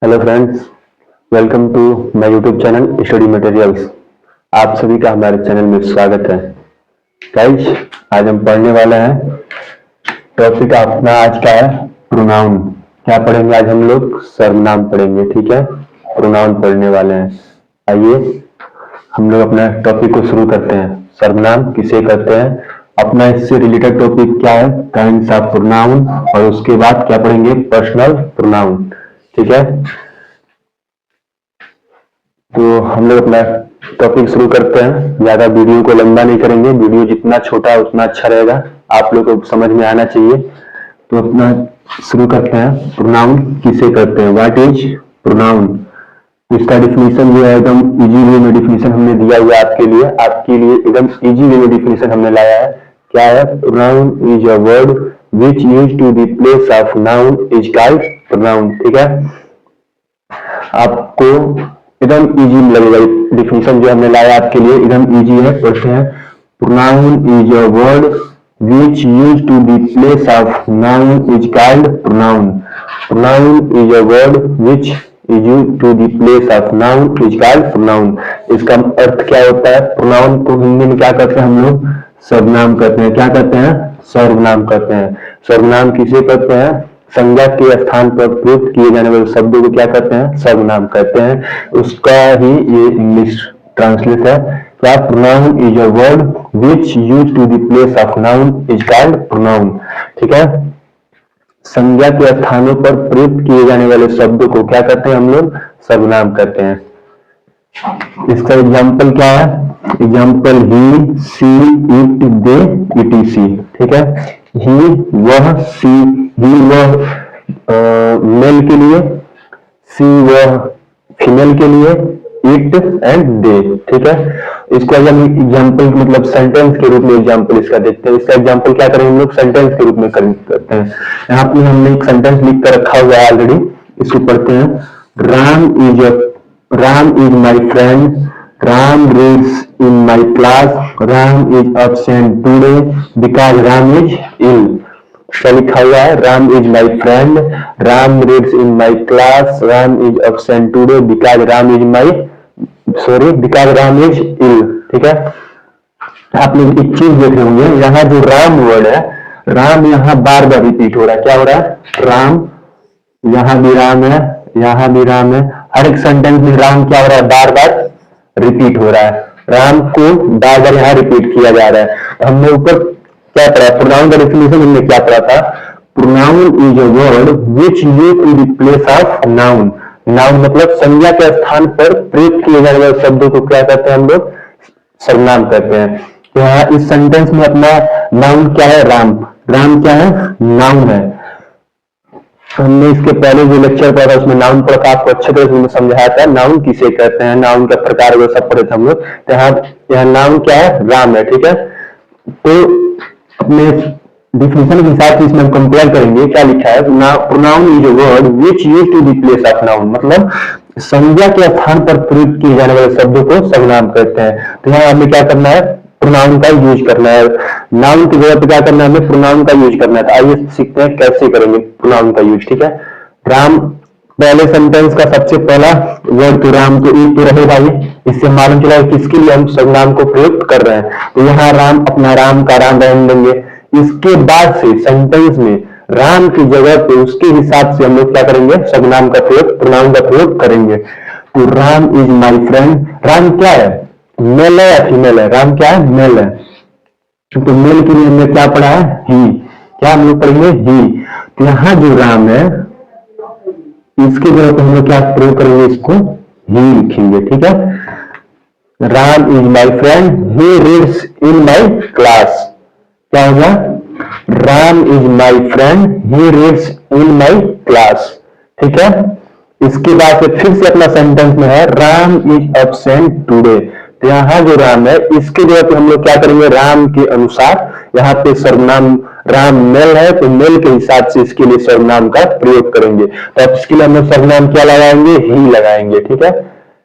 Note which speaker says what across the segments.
Speaker 1: Hello friends, welcome to my YouTube channel study materials. आप सभी का हमारे चैनल में स्वागत है। गाइस, आज हम पढ़ने वाले हैं, टॉपिक अपना आज का है प्रोनाउन। क्या पढ़ेंगे आज हम लोग? सर्वनाम पढ़ेंगे, ठीक है। प्रोनाउन पढ़ने वाले हैं। आइए हम लोग अपना टॉपिक को शुरू करते हैं। सर्वनाम किसे कहते हैं, अपना इससे रिलेटेड टॉपिक क्या है, काइंड्स ऑफ प्रोनाउन, और उसके बाद क्या पढ़ेंगे, पर्सनल प्रोनाउन, ठीक है। तो हम लोग अपना टॉपिक शुरू करते हैं। ज्यादा वीडियो को लंबा नहीं करेंगे, वीडियो जितना छोटा है उतना अच्छा रहेगा, आप लोग को समझ में आना चाहिए। तो अपना शुरू करते हैं। प्रोनाउन किसे कहते हैं, व्हाट इज प्रोनाउन। इसका डिफिनीशन जो है एकदम इजी वे में डिफिनीशन हमने दिया हुआ है आपके लिए एकदम इजी वे में डिफिनीशन हमने लाया है। क्या है? Pronoun is a word which use to the place of noun is called pronoun, ठीक है। आपको एकदम इजी लगेगा, डिफिनीशन जो हमने लाया आपके लिए एकदम इजी है। पढ़ते हैं। Pronoun is a word which use to the place of noun is called pronoun. Pronoun is a word which is use to the place of noun is called pronoun. इसका अर्थ क्या होता है? प्रोनाउन को हिंदी में क्या कहते हैं हम लोग? सर्वनाम कहते हैं। क्या कहते हैं? सर्वनाम कहते हैं। सर्वनाम किसे कहते हैं? संज्ञा के स्थान पर प्रयुक्त किए जाने वाले शब्दों को क्या कहते हैं? सर्वनाम कहते हैं। उसका ही ये इंग्लिश ट्रांसलेट है। क्या? Pronoun is a word which use to the place of noun is called pronoun, ठीक है। संज्ञा के स्थानों पर प्रयुक्त किए जाने वाले शब्दों को क्या कहते हैं हम लोग? सर्वनाम कहते हैं। इसका एग्जाम्पल क्या है? Example he, she, it, they, etc, ठीक है। ही वह, सी ही वह मेल के लिए, सी वह फीमेल के लिए, इट एंड दे, ठीक है। इसको हम एग्जाम्पल मतलब सेंटेंस के रूप में एग्जाम्पल इसका देखते हैं। इसका एग्जाम्पल क्या करेंगे हम लोग? सेंटेंस के रूप में करते हैं। यहाँ पे हमने एक सेंटेंस लिख कर रखा हुआ है ऑलरेडी, इसको पढ़ते हैं। Ram is my friend. Ram reads in my class. Ram is absent today because Ram is ill. क्या लिखा हुआ है? Ram is my friend. Ram reads in my class. Ram is absent today because Ram is ill. ठीक है। आप लोग एक चीज देख रहे होंगे, यहाँ जो राम वर्ड है, राम यहाँ बार बार रिपीट हो रहा है। क्या हो रहा है? राम, यहाँ भी राम है, यहाँ भी राम है। हर एक सेंटेंस में राम क्या हो रहा है? बार बार रिपीट हो रहा है। राम को बार बार यहाँ रिपीट किया जा रहा है। हमने ऊपर क्या पढ़ा? प्रोनाउन का डेफिनेशन हमने क्या पढ़ा था? Pronoun is a word which use to the place of noun. Noun मतलब संज्ञा के स्थान पर प्रयुक्त किए जाने वाले शब्दों को क्या कहते हैं हम लोग? सर्वनाम कहते हैं। तो यहाँ इस सेंटेंस में अपना नाउन क्या है? राम। राम क्या है? नाउन है। हमने इसके पहले जो लेक्चर पढ़ा था उसमें नाउन पढ़ा, आपको अच्छे तरह से समझाया था नाउन किसे कहते हैं, नाउन का प्रकार वो सब पढ़े थे हम लोग। यहाँ नाउन क्या है? राम है, ठीक है। तो अपने डिफिनेशन के हिसाब से इसमें हम कंपेयर करेंगे। क्या लिखा है? Pronoun is a word which use to the place of noun, मतलब संज्ञा के स्थान पर प्रयुक्त किए जाने वाले शब्दों को सर्वनाम कहते हैं। तो यहाँ हमें क्या करना है? प्रोनाउन का यूज करना है। नाउन की जगह पे क्या करना है? हमें प्रोनाउन का यूज करना है। तो आइए सीखते हैं कैसे करेंगे प्रोनाउन का यूज, ठीक है। राम, पहले सेंटेंस का सबसे पहला वर्ड तो राम, तो एक तो रहेगा ही। इससे मालूम चला किसके लिए हम सर्वनाम को प्रयुक्त कर रहे हैं। तो यहाँ राम, अपना राम का राम रहने देंगे। इसके बाद से सेंटेंस में राम की जगह पे उसके हिसाब से हम लोग क्या करेंगे? सर्वनाम का प्रयोग, प्रोनाउन का प्रयोग करेंगे। तो Ram is my friend. Ram क्या है? मेल है या फीमेल है? राम क्या है? मेल है। तो मेल के लिए हमने क्या पढ़ा है? ही। क्या हम लोग पढ़ेंगे? ही। तो यहाँ जो राम है इसके जगह पे हम लोग क्या प्रयोग करेंगे? इसको ही लिखेंगे, ठीक है। Ram is my friend, he reads in my class. क्या होगा? Ram is my friend, he reads in my class, ठीक है। इसके बाद से फिर से अपना सेंटेंस में है राम इज एब्सेंट टुडे। तो यहाँ जो राम है इसके जगह पे हम लोग क्या करेंगे? राम के अनुसार यहाँ पे सर्वनाम, राम मेल है तो मेल के हिसाब से इसके लिए सर्वनाम का प्रयोग करेंगे। तो अब इसके लिए हम लोग सर्वनाम क्या लगाएंगे? ही लगाएंगे, ठीक है।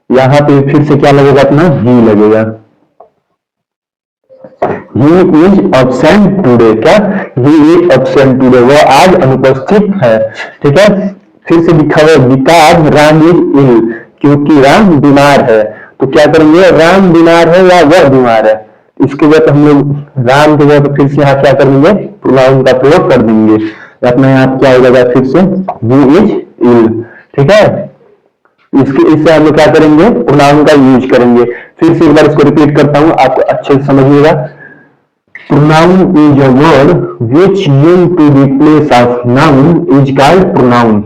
Speaker 1: यहाँ पे फिर से क्या लगेगा? अपना ही लगेगा। He is absent today। क्या? He is absent today, वो आज अनुपस्थित है, ठीक है। फिर से लिखा हुआ बिकॉज राम इज इल, क्योंकि राम बीमार है। तो क्या करेंगे, राम बीमार है या वह बीमार है, इसके वजह पे हम लोग राम के वजह पे फिर से यहाँ क्या कर देंगे, प्रोनाउन का प्रयोग कर देंगे। अपना यहाँ क्या हो जाएगा, फिर से ही इज इल। ठीक है, इससे हम लोग क्या करेंगे, प्रोनाउन का यूज करेंगे। फिर से एक बार इसको रिपीट करता हूँ, आपको अच्छे से समझिएगा। Pronoun is a word which use to replace of noun is called pronoun.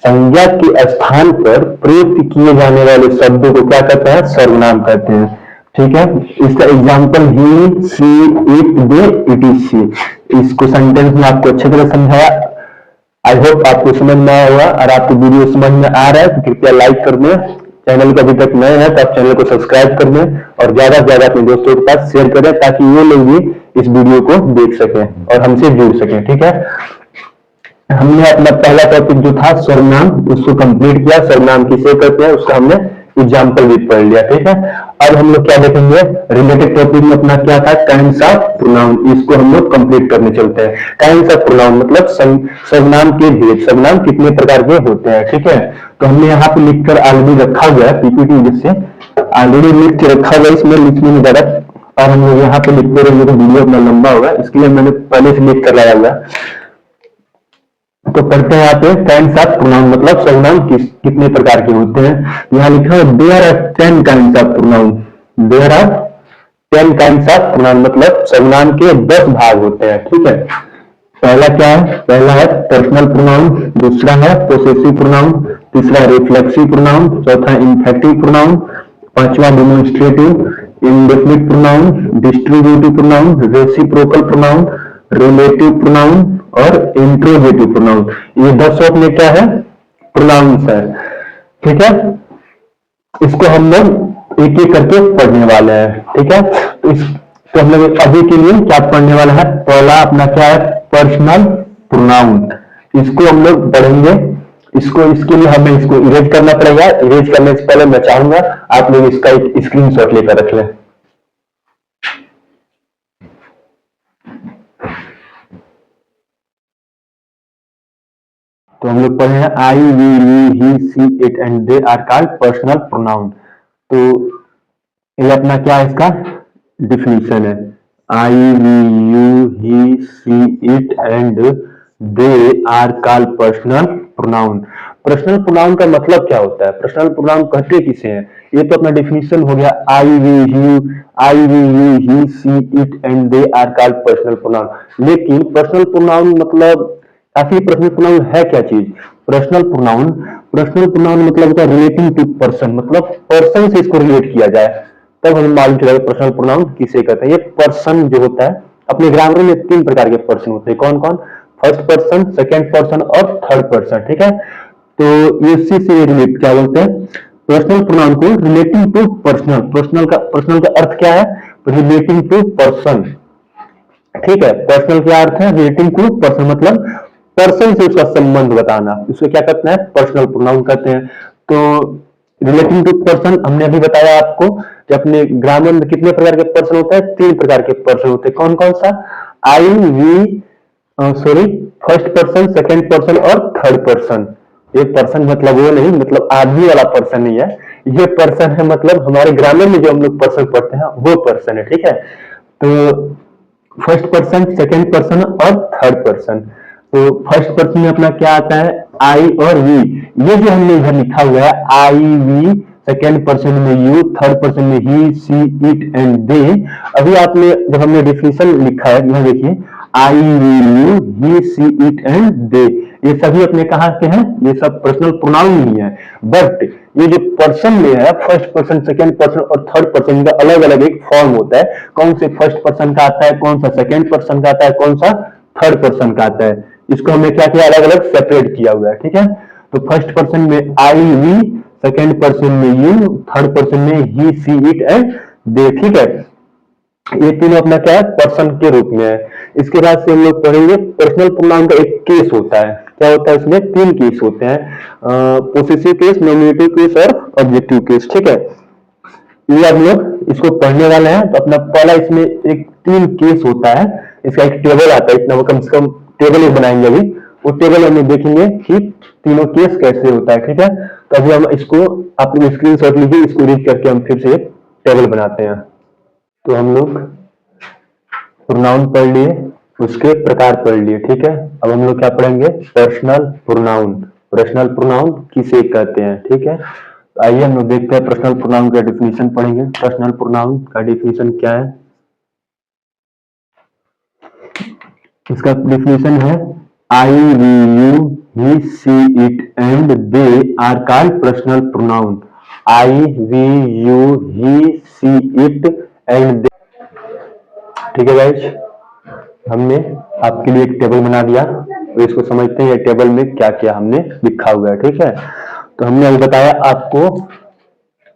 Speaker 1: संज्ञा के स्थान पर प्रयुक्त किए जाने वाले शब्दों को क्या कहते हैं, सर्वनाम कहते हैं। ठीक है, इसका example he, she, it, they, it is she. इसको सेंटेंस में आपको अच्छी तरह समझाया। आई होप आपको समझ में आया होगा। और आपको वीडियो समझ में आ रहा है तो कृपया लाइक कर दें। चैनल को अभी तक नए हैं तो आप चैनल को सब्सक्राइब कर दें और ज्यादा से ज्यादा अपने दोस्तों के पास शेयर करें, ताकि वो लोग भी इस वीडियो को देख सकें और हमसे जुड़ सकें। ठीक है, हमने अपना पहला टॉपिक जो था सर्वनाम, उसको कंप्लीट किया। सर्वनाम किसे कहते हैं उसका हमने एग्जाम्पल भी पढ़ लिया। ठीक है, अब हम लोग क्या देखेंगे, रिलेटेड टॉपिक में अपना क्या था, काइंड्स ऑफ प्रोनाउन। इसको हम लोग कंप्लीट करने चलते हैं। काइंड्स ऑफ प्रोनाउन मतलब सर्वनाम के भेद, सर्वनाम कितने प्रकार के होते हैं। ठीक है, तो हमने यहाँ पे लिखकर ऑलरेडी रखा हुआ है, पीपीटी जिससे ऑलरेडी लिख के रखा हुआ है, इसमें लिखने में ज्यादा, और हम लोग यहाँ पे लिखते रहेंगे तो वीडियो अपना लंबा होगा, इसके लिए मैंने पहले से लिख कर लाया हुआ। तो पढ़ते हैं यहाँ पे, काइंड्स ऑफ प्रोनाउन मतलब सर्वनाम कितने प्रकार के होते हैं। यहाँ लिखा है there are 10 kinds of pronoun. There are 10 kinds of pronoun मतलब सर्वनाम के 10 भाग होते हैं। ठीक है, पहला क्या है, पहला है पर्सनल प्रोनाउन, दूसरा है पोसेसिव प्रोनाउन, तीसरा रिफ्लेक्सिव प्रोनाउन, चौथा इंफेक्टिव प्रोनाउन, पांचवा demonstrative, indefinite pronoun, distributive pronoun, reciprocal pronoun, relative pronoun और इंट्रोगेटिव प्रोनाउन। ये 10 अपने क्या है, प्रोनाउंस है। ठीक है, इसको हम लोग एक एक करके पढ़ने वाले हैं। ठीक है, तो हम लोग अभी के लिए क्या पढ़ने वाला है, पहला अपना क्या है, पर्सनल प्रोनाउन। इसको हम लोग पढ़ेंगे। इसके लिए हमें इसको इरेज करना पड़ेगा। इरेज करने से पहले मैं चाहूंगा आप लोग इसका एक स्क्रीनशॉट लेकर रख लें। तो हम लोग पढ़े हैं I, we, you, he, she, it and they are called personal pronoun. तो ये अपना क्या है, इसका डिफिनीशन है, I, we, you, he, she, it and they are called personal pronoun. Personal pronoun का मतलब क्या होता है, पर्सनल प्रोनाउन कहते किसे हैं, ये तो अपना डिफिनीशन हो गया, I, we, you, he, she, it and they are called personal pronoun. लेकिन पर्सनल प्रोनाउन मतलब आखिर पर्सनल प्रोनाउन है क्या चीज, पर्सनल प्रोनाउन मतलब होता है रिलेटिंग टू पर्सन, मतलब पर्सन से इसको रिलेट किया जाए, तब हमें मालूम चलेगा पर्सनल प्रोनाउन किसे कहते हैं। ये पर्सन जो होता है, अपने ग्रामर में 3 प्रकार के पर्सन होते हैं। कौन कौन, फर्स्ट पर्सन, सेकेंड पर्सन और थर्ड पर्सन। ठीक है, तो इसी से रिलेट क्या बोलते हैं, पर्सनल प्रोनाउन को रिलेटिंग टू पर्सनल। पर्सनल का अर्थ क्या है, रिलेटिंग टू पर्सन। ठीक है, पर्सनल क्या अर्थ है, रिलेटिंग टू पर्सन मतलब पर्सन से उसका संबंध बताना, इसको क्या कहते हैं, पर्सनल प्रोनाउन कहते हैं। तो रिलेटिंग टू पर्सन हमने अभी बताया आपको कि अपने ग्रामर में कितने प्रकार के पर्सन होते हैं, 3 प्रकार के पर्सन होते हैं। कौन कौन सा, I, we, first person, second person और थर्ड पर्सन। ये पर्सन मतलब वो नहीं, मतलब आदमी वाला पर्सन नहीं है, ये पर्सन है मतलब हमारे ग्रामर में जो हम लोग पर्सन पढ़ते हैं वो पर्सन है। ठीक है, तो फर्स्ट पर्सन, सेकेंड पर्सन और थर्ड पर्सन। तो फर्स्ट पर्सन में अपना क्या आता है, आई और वी। ये जो हमने इधर लिखा हुआ है आई, वी, सेकेंड पर्सन में यू, थर्ड पर्सन में ही, सी, इट एंड दे। अभी आपने जब हमने डिफिनेशन लिखा है, यहाँ देखिए I, we, you, he, she, it and they, ये सभी अपने कहा के हैं, ये सब पर्सनल प्रोनाउन नहीं है। बट ये जो पर्सन में है, फर्स्ट पर्सन, सेकेंड पर्सन और थर्ड पर्सन का अलग अलग एक फॉर्म होता है। कौन से फर्स्ट पर्सन का आता है, कौन सा सेकेंड पर्सन का आता है, कौन सा थर्ड पर्सन का आता है, इसको हमने क्या किया, अलग अलग सेपरेट किया हुआ है। ठीक है, तो फर्स्ट पर्सन में आई, वी, सेकेंड पर्सन में यू, थर्ड पर्सन में ही, सी, इट एंड दे। ठीक है, ये तीनों अपना क्या है, पर्सन के रूप में है। इसके बाद से हम लोग पढ़ेंगे पर्सनल प्रोनाउन का एक केस होता है। क्या होता है, इसमें 3 केस होते हैं, पोसेसिव केस, नॉमिनेटिव केस और ऑब्जेक्टिव केस। ठीक है, ये हम लोग इसको पढ़ने वाले हैं। तो अपना पहला इसमें एक 3 केस होता है, इसका एक टेबल आता है, इतना कम से कम टेबल एक बनाएंगे अभी, वो टेबल हम लोग देखेंगे कि तीनों केस कैसे होता है, ठीक है। तो अभी हम इसको अपनी स्क्रीनशॉट लीजिए, इसको रीड करके हम फिर से एक टेबल बनाते हैं। तो हम लोग प्रोनाउन पढ़ लिए, उसके प्रकार पढ़ लिए, ठीक है। अब हम लोग क्या पढ़ेंगे, पर्सनल प्रोनाउन। पर्सनल प्रोनाउन किसे कहते हैं, ठीक है। तो आइए हम लोग देखते हैं पर्सनल प्रोनाउन का डेफिनेशन पढ़ेंगे। पर्सनल प्रोनाउन का डेफिनेशन क्या है, इसका डेफिनेशन है I, we, you, he, she, it and they are called personal pronoun. I, we, you, he, she, it and they, ठीक है गाइस। हमने आपके लिए एक टेबल बना दिया, तो इसको समझते हैं टेबल में क्या क्या हमने लिखा हुआ है, ठीक है। तो हमने अभी बताया आपको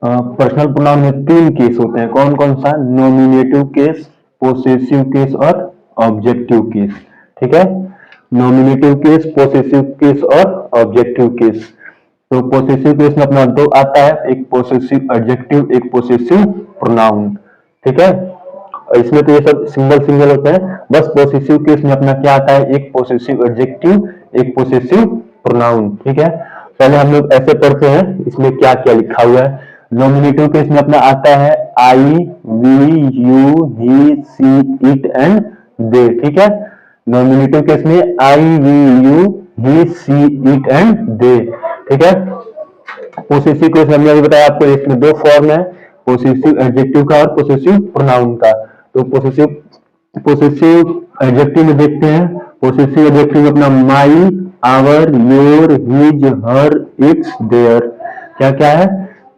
Speaker 1: पर्सनल प्रोनाउन में तीन केस होते हैं, कौन कौन सा, नॉमिनेटिव केस, पोसेसिव केस और ऑब्जेक्टिव केस, ठीक है। नॉमिनेटिव केस, पोसेसिव केस और ऑब्जेक्टिव केस। तो पोसेसिव केस में अपना दो आता है, एक पोसेसिव एडजेक्टिव, एक पोसेसिव प्रोनाउन, ठीक है। इसमें तो ये सब सिंगल सिंगल होते हैं, बस पोसेसिव केस में अपना क्या आता है, एक पोसेसिव एडजेक्टिव, एक पोसेसिव प्रोनाउन, ठीक है। पहले हम लोग ऐसे पढ़ते हैं इसमें क्या क्या लिखा हुआ है। नॉमिनेटिव केस में अपना आता है I, we, you, he, she, it and they, ठीक है। नॉमिनेटिव केस में I, we, you, he, she, it and they, ठीक है। पोसेसिव केस हमने अभी बताया आपको, इसमें दो फॉर्म है, पोसेसिव एडजेक्टिव का और पोसेसिव प्रोनाउन का। तो पोसेसिव एडजेक्टिव में देखते हैं, पोसेसिव एडजेक्टिव में अपना my, our, your, his, her, its, their, क्या क्या है,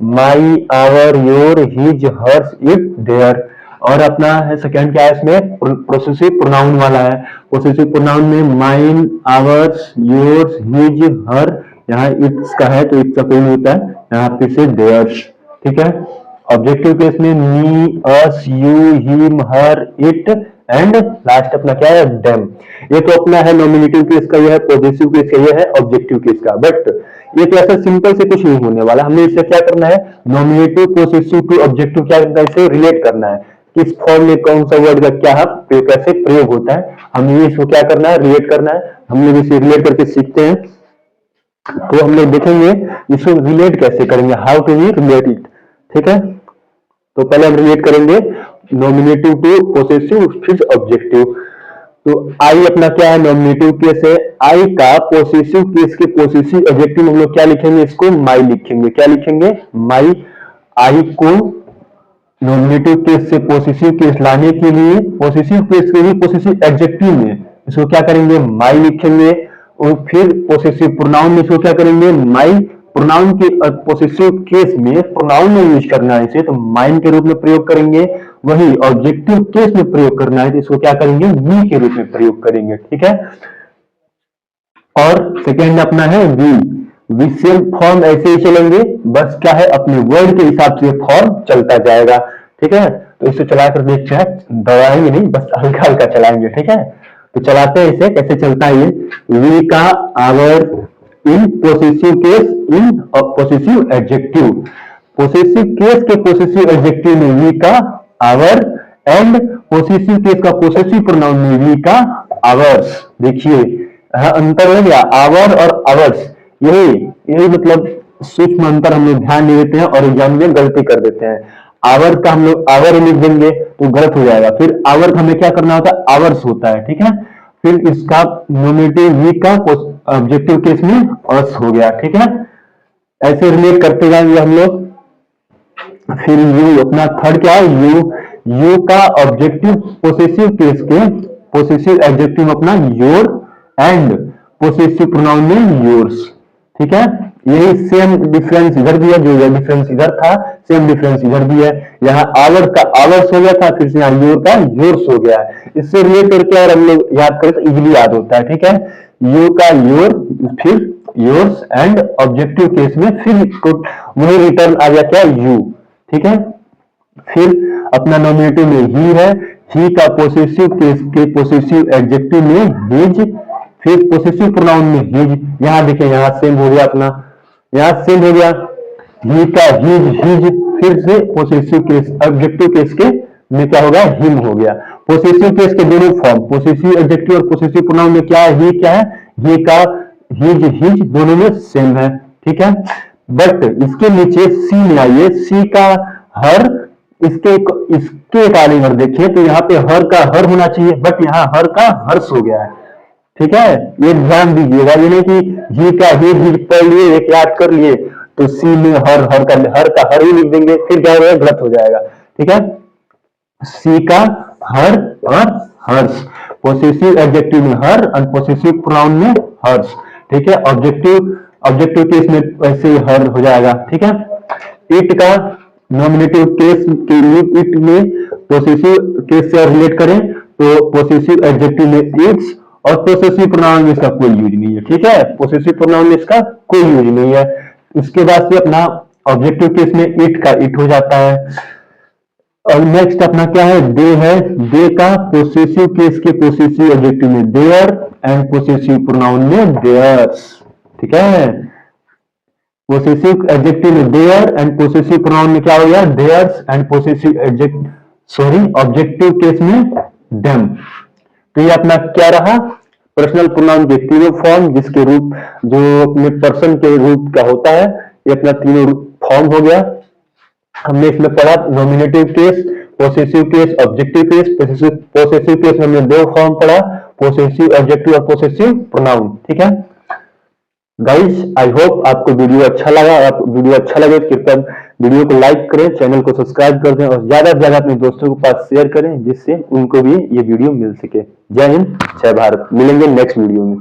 Speaker 1: my, our, your, his, hers, it, their. और अपना है सेकंड क्या है, इसमें पोसेसिव प्रोनाउन वाला है। पोसेसिव प्रोनाउन में माइन, आवर्स, योर्स, हिज, हर, यहाँ इट्स का है तो इट्स का कोई नहीं होता है, यहाँ पे से देयर्स, ठीक है। ऑब्जेक्टिव केस में me, us, you, him, her, it and last अपना क्या है, देम। ये तो अपना है नॉमिनेटिव केस का, ये है पोजेसिव केस का, ये है ऑब्जेक्टिव केस का। बट ये तो ऐसा सिंपल से कुछ नहीं होने वाला, हमने इससे क्या करना है, नॉमिनेटिव, पोजेसिव टू ऑब्जेक्टिव क्या करना है, इसे रिलेट करना है, किस फॉर्म में कौन सा वर्ड का क्या कैसे प्रयोग होता है, हमें इसको क्या करना है, रिलेट करना है। हम लोग इसे रिलेट करके सीखते हैं, तो हम लोग देखेंगे इसको रिलेट कैसे करेंगे, how to we relate it, ठीक है। तो पहले हम रिलेट करेंगे नॉमिनेटिव टू पोसेसिव फिर ऑब्जेक्टिव। तो आई अपना क्या है, नॉमिनेटिव केस है, आई का पोसेसिव केस के पोसेसिव ऑब्जेक्टिव हम लोग क्या लिखेंगे, इसको माई लिखेंगे, क्या लिखेंगे, माई। आई को नॉमिनेटिव केस से पोसेसिव केस लाने के लिए, पोसेसिव केस के लिए पोसेसिव एडजेक्टिव में इसको क्या करेंगे, माई लिखेंगे। और फिर पोसेसिव प्रोनाउन में इसको क्या करेंगे, माई। प्रोनाउन के पोसेसिव केस में प्रोनाउन में यूज करना है इसे, तो माइन के रूप में प्रयोग करेंगे। वही ऑब्जेक्टिव केस में प्रयोग करना है तो इसको क्या करेंगे, वी के रूप में प्रयोग करेंगे, ठीक है। और सेकेंड अपना है वी। वी सेम फॉर्म ऐसे ही चलेंगे, बस क्या है, अपने वर्ड के हिसाब से फॉर्म चलता जाएगा, ठीक है। तो इसे चलाकर देखते हैं, दौड़ाएंगे नहीं, बस हल्का हल्का चलाएंगे, ठीक है। तो चलाते हैं इसे, कैसे चलता है ये, वी का our in possessive case, in possessive adjective. Possessive case के पोसेसिव एडजेक्टिव में वी का आवर, एंड पोसेसिव केस का पोसेसिव प्रोनाउन में वी का आवर्स। देखिए अंतर हो गया, आवर और आवर्स, यही मतलब सूक्ष्म अंतर हम लोग ध्यान नहीं देते हैं और एग्जाम में गलती कर देते हैं। आवर का हम लोग आवर लिख देंगे तो गलत हो जाएगा, फिर आवर का हमें क्या करना होता है, आवर्स होता है, ठीक है। फिर इसका नॉमिनेटिव वी का ऑब्जेक्टिव केस में अस हो गया, ठीक है। ऐसे रिलेट करते जाएंगे हम लोग। फिर यू अपना थर्ड क्या है, यू का ऑब्जेक्टिव पोसेसिव केस के पोसेसिव एडजेक्टिव अपना योर, एंड पोसेसिव प्रोनाउन में योर्स, ठीक है। यही सेम डिफरेंस इधर भी है, जो यह डिफरेंस इधर था सेम डिफरेंस इधर भी है। यहाँ आवर का आवर्स हो गया था, फिर से यहाँ योर का योर्स हो गया है। इससे रिलेट करके और हम लोग याद करें तो इजीली याद होता है, ठीक है। यू का योर, फिर योर्स, एंड ऑब्जेक्टिव केस में फिर वही रिटर्न आ गया क्या, यू, ठीक है। फिर अपना नॉमिनेटिव में ही है, ही का पोसेसिव केस के पोसेसिव एडजेक्टिव में हिज, फिर पोसेसिव प्रोनाउन में हिज। यहां देखिए, यहां सेम हो गया अपना, यहां सेम हो गया, ही का हिज, फिर से पोसेसिव केस ऑब्जेक्टिव केस के में क्या होगा, हिम हो गया। पोसेसिव केस के दोनों फॉर्म, पोसेसिव एडजेक्टिव और पोसेसिव प्रोनाउन में क्या है, ही क्या है, ही का, हिज दोनों में सेम है, ठीक है। बट इसके नीचे सी में आइए, सी का हर, इसके अकॉर्डिंग अगर देखिए तो यहाँ पे हर का हर होना चाहिए, बट यहाँ हर का हर्ष हो गया है, ठीक है। ये ध्यान दीजिएगा, ये नहीं कि ही का ही पढ़ लिए, एक याद कर लिए तो सी में हर का हर ही लिख देंगे, फिर क्या होगा, गलत हो जाएगा, ठीक है। सी का हर और हर्ष, पोसेसिव एडजेक्टिव में हर और पोसेसिव प्रोनाउन में हर्ष, ठीक है। ऑब्जेक्टिव केस में वैसे ही हर हो जाएगा, ठीक है। इट का नॉमिनेटिव केस के लिए इट में पोसेसिव केस से रिलेट करें तो पोसेसिव एडजेक्टिव में इट्स, और पोसेसिव प्रोनाउन में इसका कोई यूज नहीं है, ठीक है। पोसेसिव प्रोनाउन में इसका कोई यूज नहीं है। इसके बाद से अपना ऑब्जेक्टिव केस में इट का इट हो जाता है। और नेक्स्ट अपना क्या है, दे है। दे का पोसेसिव केस के पोसेसिव एडजेक्टिव में देयर एंड पोसेसिव प्रोनाउन में देयर्स, ठीक है। पोसेसिव एडजेक्टिव में देयर एंड पोसेसिव प्रोनाउन में क्या हो गया, theirs and possessive objective case में देम। तो ये अपना क्या रहा, पर्सनल प्रोनाउन के तीनों फॉर्म, जिसके रूप जो अपने पर्सन के रूप का होता है, ये अपना तीनों फॉर्म हो गया। हमने इसमें पढ़ा nominative case, possessive case, objective case. Possessive case में हमने दो फॉर्म पढ़ा, पोसेसिव एडजेक्टिव और पोसेसिव प्रोनाउन, ठीक है। गाइस, आई होप आपको वीडियो अच्छा लगा। आपको वीडियो अच्छा लगे कृपया वीडियो को लाइक करें, चैनल को सब्सक्राइब कर दें और ज्यादा से ज्यादा अपने दोस्तों के पास शेयर करें, जिससे उनको भी ये वीडियो मिल सके। जय हिंद, जय भारत। मिलेंगे नेक्स्ट वीडियो में।